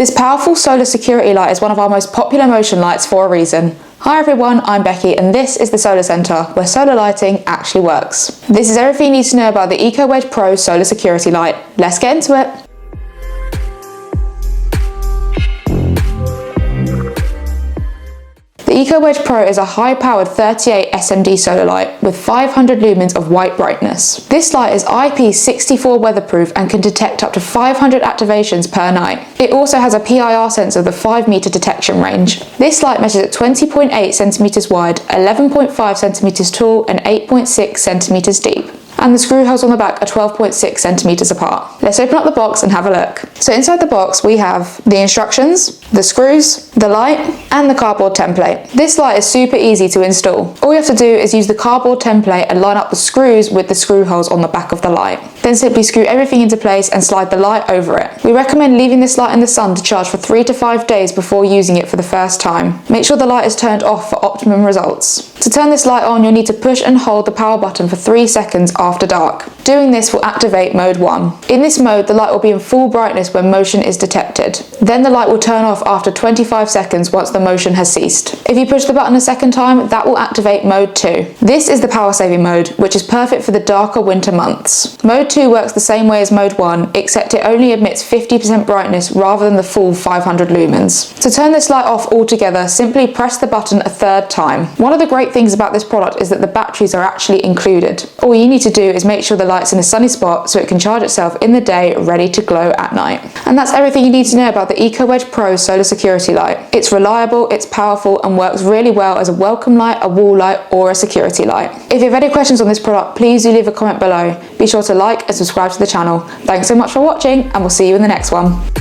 This powerful solar security light is one of our most popular motion lights for a reason. Hi everyone, I'm Becky and this is the SolarCentre, where solar lighting actually works. This is everything you need to know about the Eco Wedge Pro solar security light. Let's get into it. The Eco Wedge Pro is a high-powered 38 SMD solar light with 500 lumens of white brightness. This light is IP64 weatherproof and can detect up to 500 activations per night. It also has a PIR sensor with a 5-meter detection range. This light measures at 20.8 centimeters wide, 11.5 centimeters tall and 8.6 centimeters deep. And the screw holes on the back are 12.6 centimeters apart. Let's open up the box and have a look. So inside the box we have the instructions, the screws, the light, and the cardboard template. This light is super easy to install. All you have to do is use the cardboard template and line up the screws with the screw holes on the back of the light. Then simply screw everything into place and slide the light over it. We recommend leaving this light in the sun to charge for 3 to 5 days before using it for the first time. Make sure the light is turned off for optimum results. To turn this light on, you'll need to push and hold the power button for 3 seconds after dark. Doing this will activate mode 1. In this mode, the light will be in full brightness when motion is detected. Then the light will turn off after 25 seconds once the motion has ceased. If you push the button a second time, that will activate mode 2. This is the power saving mode, which is perfect for the darker winter months. Mode 2 works the same way as mode 1, except it only emits 50% brightness rather than the full 500 lumens. To turn this light off altogether, simply press the button a third time. One of the great things about this product is that the batteries are actually included. All you need to do is make sure the light's in a sunny spot so it can charge itself in the day, ready to glow at night. And that's everything you need to know about the Eco Wedge Pro solar security light. It's reliable, it's powerful, and works really well as a welcome light, a wall light, or a security light. If you have any questions on this product, please do leave a comment below. Be sure to like and subscribe to the channel. Thanks so much for watching, and we'll see you in the next one.